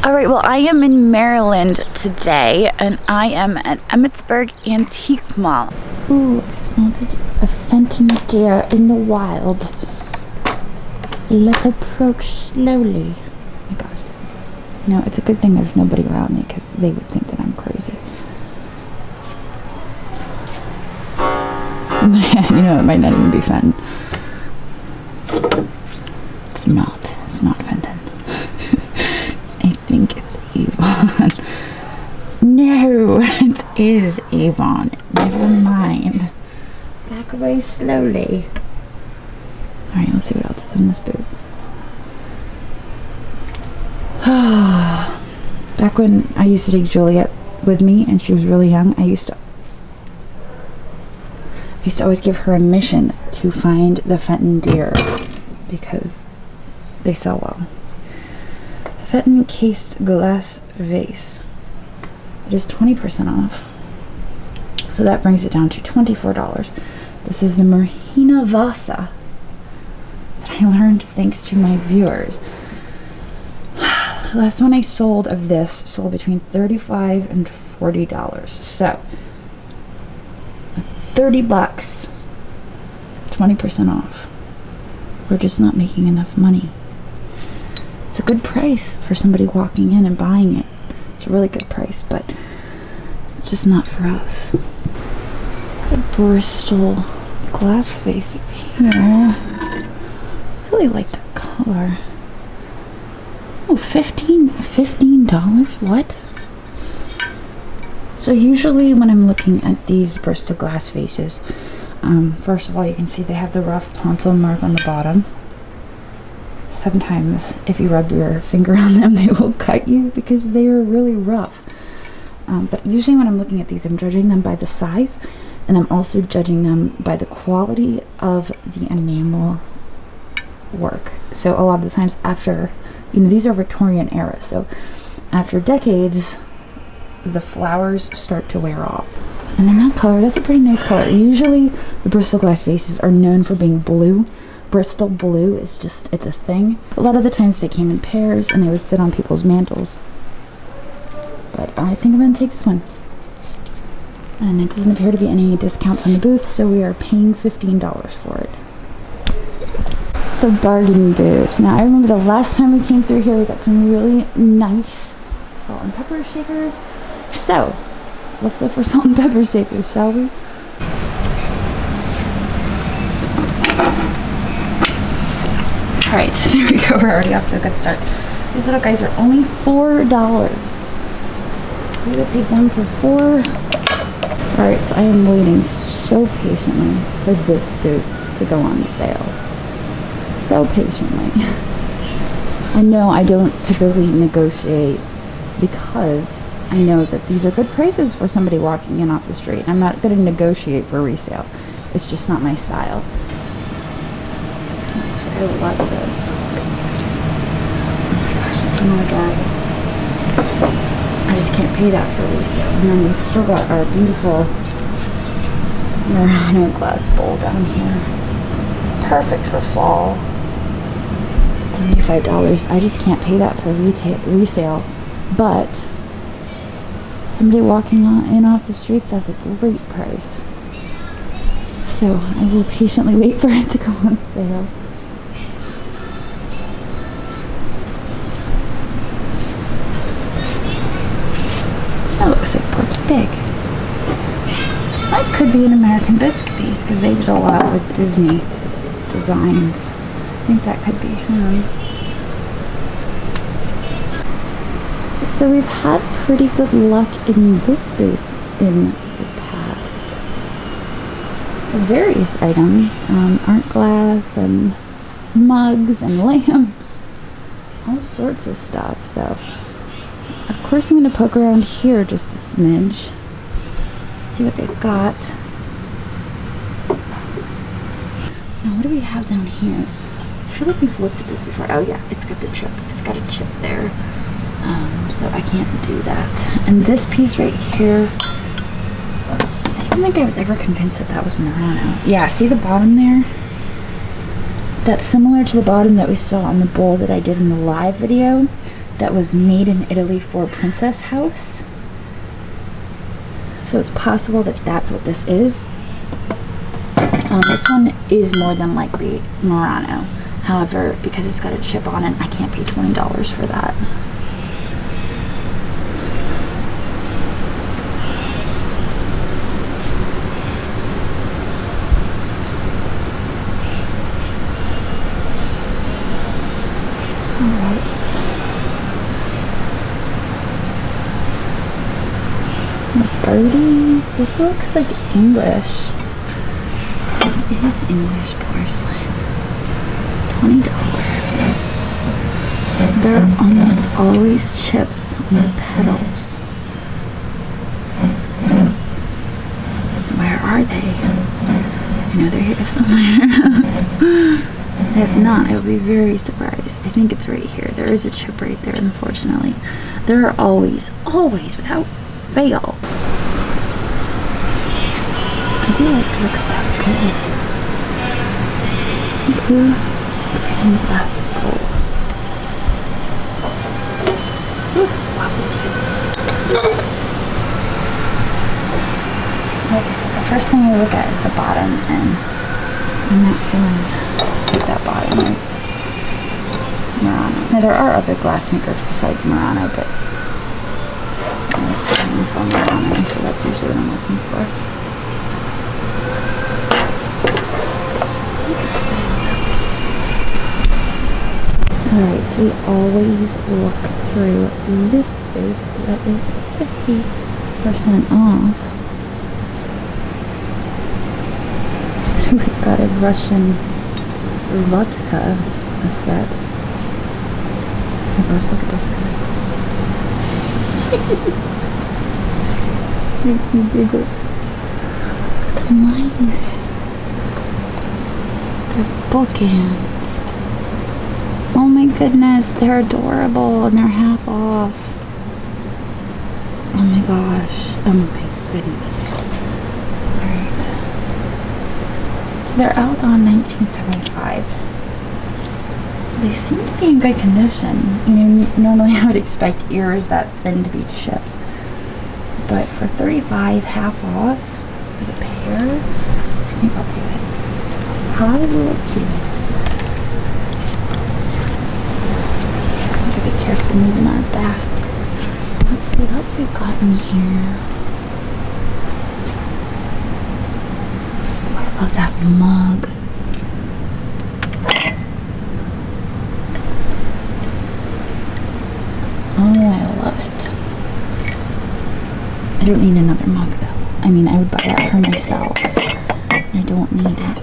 All right, well, I am in Maryland today, and I am at Emittsburg Antique Mall. Ooh, I've spotted a phantom deer in the wild. Let's approach slowly. Oh my gosh. No, it's a good thing there's nobody around me, because they would think that I'm crazy. You know, it might not even be Fenton. It's not Fenton. I think it's Avon. No, it is Avon. Never mind. Back away slowly. Alright, let's see what else is in this booth. Back when I used to take Juliet with me and she was really young, I used to always give her a mission to find the Fenton deer because they sell well. Fenton cased glass vase. It is 20% off. So that brings it down to $24. This is the Marina Vasa that I learned thanks to my viewers. The last one I sold of this sold between $35 and $40. So 30 bucks, 20% off. We're just not making enough money. It's a good price for somebody walking in and buying it. It's a really good price, but it's just not for us. Got a Bristol glass vase up here. I really like that color. Oh, $15? What? So usually when I'm looking at these Bristol glass vases, first of all, you can see they have the rough pontil mark on the bottom. Sometimes if you rub your finger on them, they will cut you because they are really rough. But usually when I'm looking at these, I'm judging them by the size, and I'm also judging them by the quality of the enamel work. So a lot of the times after, you know, these are Victorian era, so after decades, the flowers start to wear off. And in that color, that's a pretty nice color. Usually the Bristol glass vases are known for being blue. Bristol blue is just, it's a thing. A lot of the times they came in pairs and they would sit on people's mantles. But I think I'm going to take this one. And it doesn't appear to be any discounts on the booth, so we are paying $15 for it. The bargain booth. Now I remember the last time we came through here, we got some really nice salt and pepper shakers. So, let's look for salt and pepper shakers, shall we? Alright, so there we go. We're already off to a good start. These little guys are only $4. So we will take them for $4. Alright, so I am waiting so patiently for this booth to go on sale. So patiently. I know I don't typically negotiate because I know that these are good prices for somebody walking in off the street. I'm not going to negotiate for resale. It's just not my style. I love this. Oh my gosh, it's so adorable. I just can't pay that for resale. And then we've still got our beautiful Murano glass bowl down here. Perfect for fall. $75. I just can't pay that for resale. But somebody walking in off the streets, that's a great price. So I will patiently wait for it to go on sale. That looks like Porky Pig. That could be an American bisque piece because they did a lot with Disney designs. I think that could be him. So we've had pretty good luck in this booth in the past. Various items, art glass and mugs and lamps, all sorts of stuff. So of course I'm going to poke around here just a smidge, see what they've got. Now what do we have down here? I feel like we've looked at this before. Oh yeah, it's got the chip. It's got a chip there. So I can't do that. And this piece right here, I don't think I was ever convinced that that was Murano. Yeah, see the bottom there? That's similar to the bottom that we saw on the bowl that I did in the live video. that was made in Italy for Princess House. So it's possible that that's what this is. This one is more than likely Murano. However, because it's got a chip on it, I can't pay $20 for that. Alright. The birdies. This looks like English. It is English porcelain. $20. There are almost always chips on the petals. Where are they? I know they're here somewhere. If not, I would be very surprised. I think it's right here. There is a chip right there, unfortunately. There are always, without fail. I do like the looks that good. Blue and glass bowl. Ooh, that's wobbly too. Like I said, the first thing I look at is the bottom, and I'm not feeling what that bottom is. Murano. Now there are other glass makers besides Murano, but I like to find this on Murano, so that's usually what I'm looking for. Alright, so we always look through this booth that is 50% off. We've got a Russian vodka set. Oh my gosh, look at this guy. Makes me giggle. Look at the mice. They're bookends. Oh my goodness, they're adorable and they're half off. Oh my gosh. Oh my goodness. Alright. So they're out on $19.75. They seem to be in good condition. You know, normally I would expect ears that thin to be chipped. But for $35, half off for the pair, I think I'll do it. I will do it. Be careful moving our basket. Let's see what else we've got in here. Oh, I love that mug. Oh, I love it. I don't need another mug though. I mean, I would buy that for myself. I don't need it.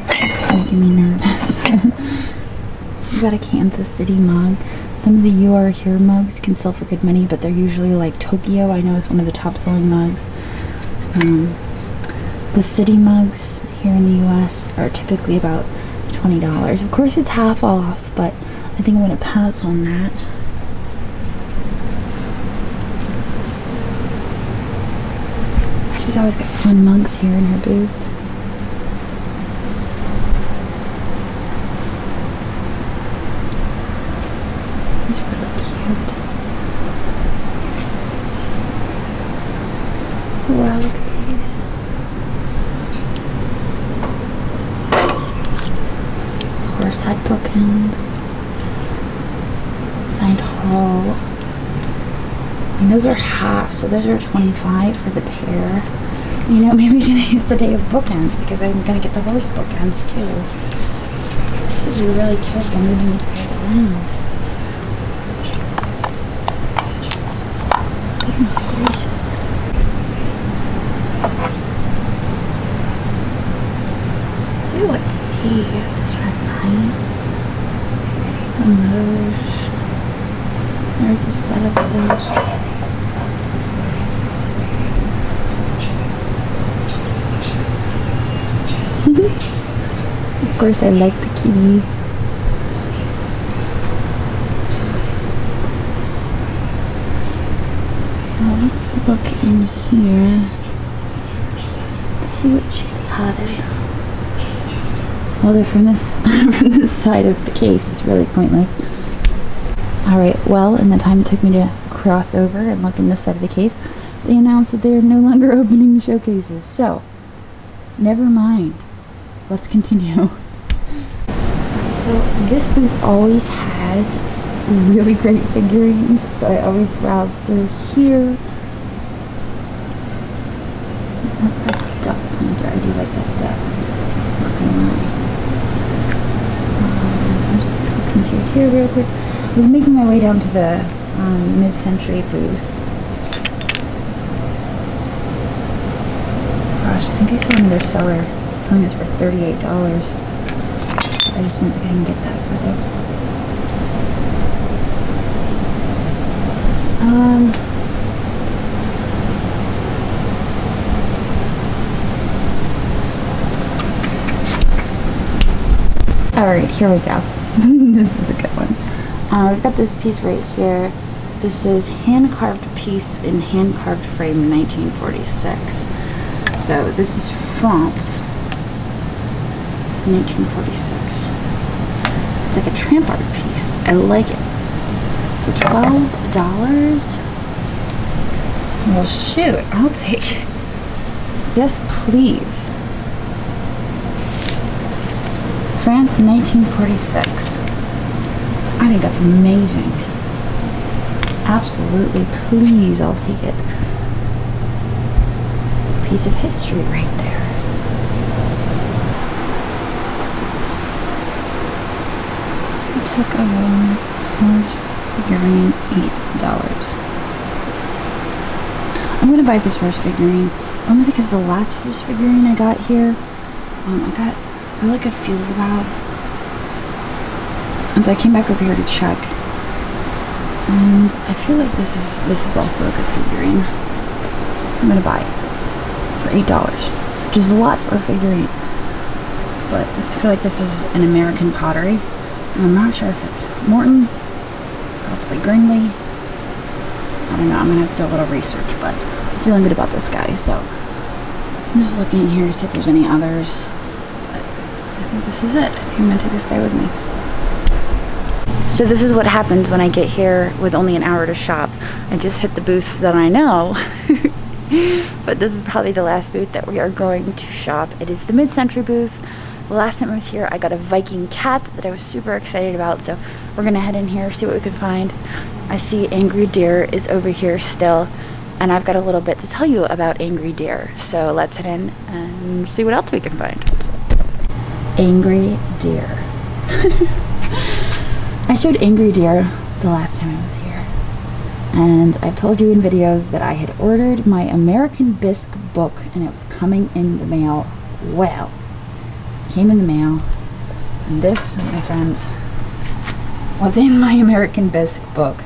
It's making me nervous. We've got a Kansas City mug. Some of the You Are Here mugs can sell for good money, but they're usually like Tokyo, I know, is one of the top selling mugs. The city mugs here in the US are typically about $20. Of course it's half off, but I think I'm going to pass on that. She's always got fun mugs here in her booth. It's really cute. Wow, look at these. Horsehead bookends. Signed Hall. And those are half, so those are $25 for the pair. You know, maybe today's the day of bookends because I'm going to get the horse bookends too. Just be really careful moving these guys around. Goodness gracious. I do like these. These are nice. The Moge. There's a set of those. Of course, I like the kitty. Now let's look in here. Let's see what she's added. Well, they're from this from this side of the case. It's really pointless. Alright, well, in the time it took me to cross over and look in this side of the case, they announced that they are no longer opening showcases. So, never mind. Let's continue. So, this booth always has really great figurines, so I always browse through here. A duck planter, I do like that duck. Not gonna lie. I'm just looking through here real quick. I was making my way down to the mid-century booth. Gosh, I think I saw another seller selling this for $38. I just don't think I can get that for them. Alright, here we go. This is a good one. We've got this piece right here. This is hand-carved piece in hand-carved frame 1946. So this is France, 1946. It's like a tramp art piece. I like it. For $12? Well, shoot, I'll take it. Yes, please. France, 1946. I think that's amazing. Absolutely, please, I'll take it. It's a piece of history right there. I took a horse figurine, $8. I'm gonna buy this horse figurine only because the last horse figurine I got here, I got really good feels about. And so I came back over here to check, and I feel like this is also a good figurine, so I'm gonna buy it for $8, which is a lot for a figurine. But I feel like this is an American pottery, and I'm not sure if it's Morton, possibly Grinley. I don't know. I'm gonna have to do a little research, but I'm feeling good about this guy. So I'm just looking here to see if there's any others. But I think this is it. I think I'm gonna take this guy with me. So this is what happens when I get here with only an hour to shop. I just hit the booths that I know. But this is probably the last booth that we are going to shop. It is the mid-century booth. The last time I was here, I got a Viking cat that I was super excited about. So we're gonna head in here, see what we can find. I see Angry Deer is over here still. And I've got a little bit to tell you about Angry Deer. So let's head in and see what else we can find. Angry Deer. I showed Angry Deer the last time I was here, and I've told you in videos that I had ordered my American Bisque book and it was coming in the mail. Well, it came in the mail, and this, my friends, was in my American Bisque book.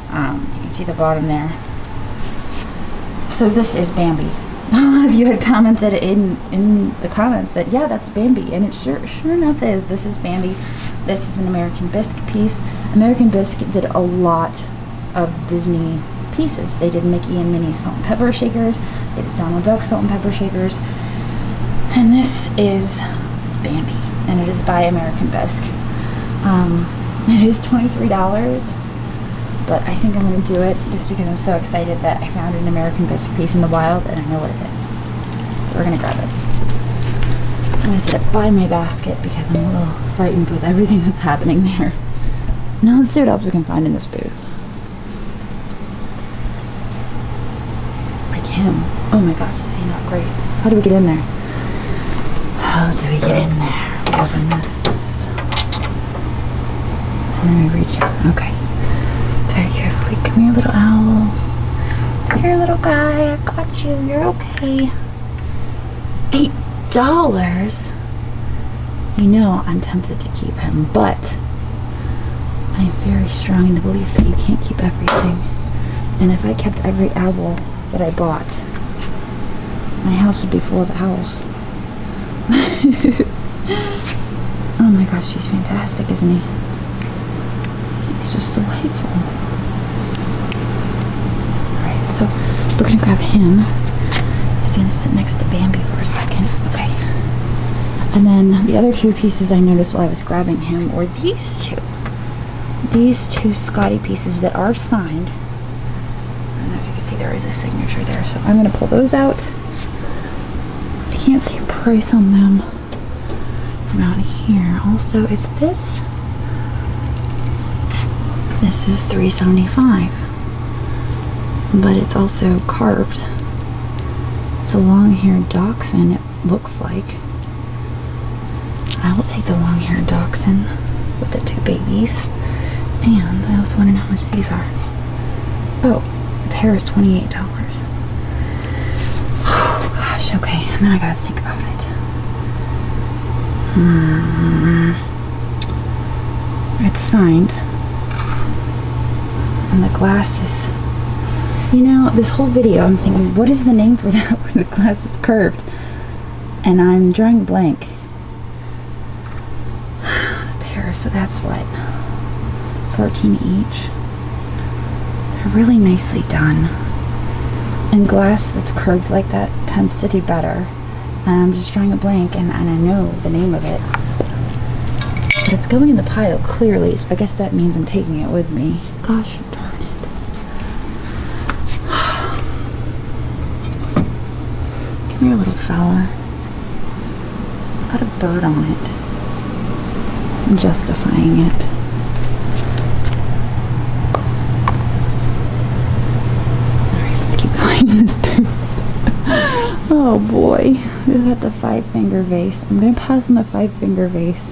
You can see the bottom there. So this is Bambi. A lot of you had commented in the comments that, yeah, that's Bambi, and it sure enough is. This is Bambi. This is an American Bisque piece. American Bisque did a lot of Disney pieces. They did Mickey and Minnie salt and pepper shakers. They did Donald Duck salt and pepper shakers. And this is Bambi, and it is by American Bisque. It is $23, but I think I'm going to do it just because I'm so excited that I found an American Bisque piece in the wild and I know what it is. So we're going to grab it. I'm going to sit by my basket because I'm a little frightened with everything that's happening there. Now let's see what else we can find in this booth. Like him. Oh my gosh, is he not great? How do we get in there? How do we get in there? We open this. And then we reach out. Okay. Very carefully. Come here, little owl. Come here, little guy. I've got you. You're okay. $8. You know I'm tempted to keep him, but I'm very strong in the belief that you can't keep everything. And if I kept every owl that I bought, my house would be full of owls. Oh my gosh, he's fantastic, isn't he? He's just delightful. Alright, so we're gonna grab him. He's gonna sit next to Bambi for a second. Okay. And then the other two pieces I noticed while I was grabbing him were these two. these two Scotty pieces that are signed. I don't know if you can see there is a signature there, so I'm going to pull those out. I can't see a price on them around here. Also, is this? This is $3.75, but it's also carved. It's a long-haired dachshund, it looks like. I will take the long-haired dachshund with the two babies. And I also want to know how much these are. Oh, the pair is $28. Oh gosh, okay, and then I gotta think about it. It's signed. And the glass is, you know, this whole video I'm thinking, what is the name for that when the glass is curved? And I'm drawing a blank. The pair, so that's what? 14 each. They're really nicely done. And glass that's curved like that tends to do better. And I'm just drawing a blank, and I know the name of it. But it's going in the pile clearly, so I guess that means I'm taking it with me. Gosh darn it. Come here, little fella. It's got a bird on it. I'm justifying it. This booth. Oh boy, we've got the 5-finger vase. I'm gonna pass on the 5-finger vase.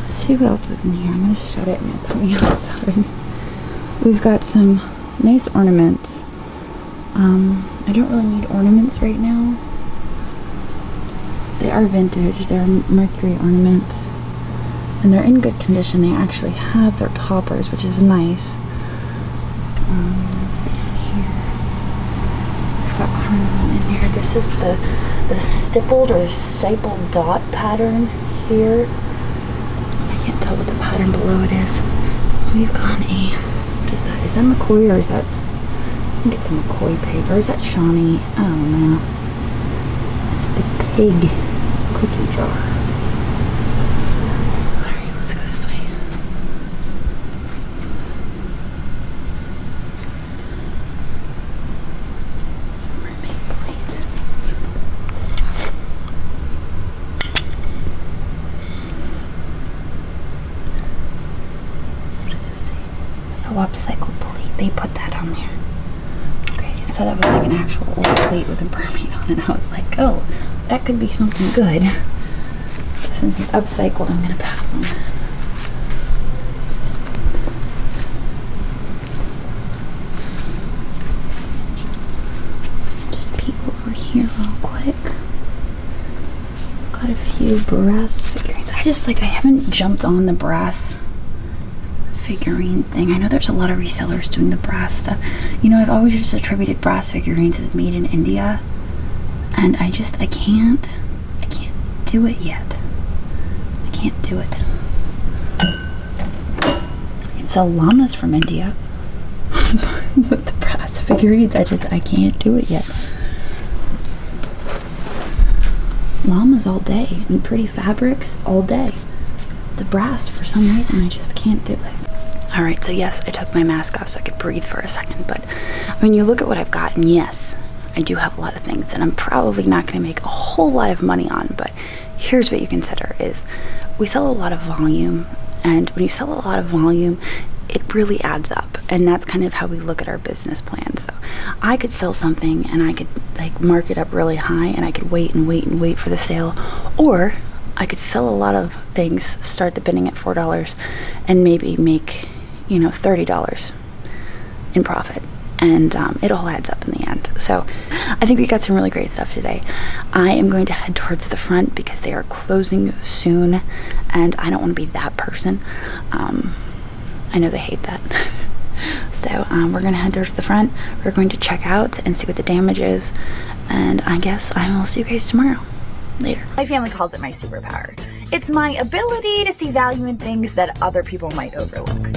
Let's see what else is in here. I'm gonna shut it and then put me outside. We've got some nice ornaments. I don't really need ornaments right now. They are vintage. They're Mercury ornaments, and they're in good condition. They actually have their toppers, which is nice. Let's see down here. Got carnival in here. This is the stippled or stapled dot pattern here. I can't tell what the pattern below it is. We've got a, what is that? Is that McCoy or is that, I think it's a McCoy paper. Or is that Shawnee? I don't know. It's the pig cookie jar. Alright, let's go this way. Upcycled plate. They put that on there. Okay, I thought that was like an actual old plate with a mermaid on it. I was like, oh, that could be something good. Since it's upcycled, I'm gonna pass on that. Just peek over here real quick. Got a few brass figurines. I haven't jumped on the brass figurine thing. I know there's a lot of resellers doing the brass stuff. You know, I've always just attributed brass figurines as made in India, and I can't do it yet. I can't do it. I can sell llamas from India with the brass figurines. I can't do it yet. Llamas all day and pretty fabrics all day. The brass, for some reason, I just can't do it. Alright, so yes, I took my mask off so I could breathe for a second, but I mean, you look at what I've got, and yes, I do have a lot of things that I'm probably not going to make a whole lot of money on, but here's what you consider is we sell a lot of volume, and when you sell a lot of volume, it really adds up, and that's kind of how we look at our business plan. So I could sell something and I could like mark it up really high, and I could wait and wait and wait for the sale, or I could sell a lot of things, start the bidding at $4, and maybe make, you know, $30 in profit, and it all adds up in the end. So I think we got some really great stuff today. I am going to head towards the front because they are closing soon, and I don't want to be that person. I know they hate that. So we're gonna head towards the front. We're going to check out and see what the damage is, and I guess I will see you guys tomorrow. Later. My family calls it my superpower. It's my ability to see value in things that other people might overlook.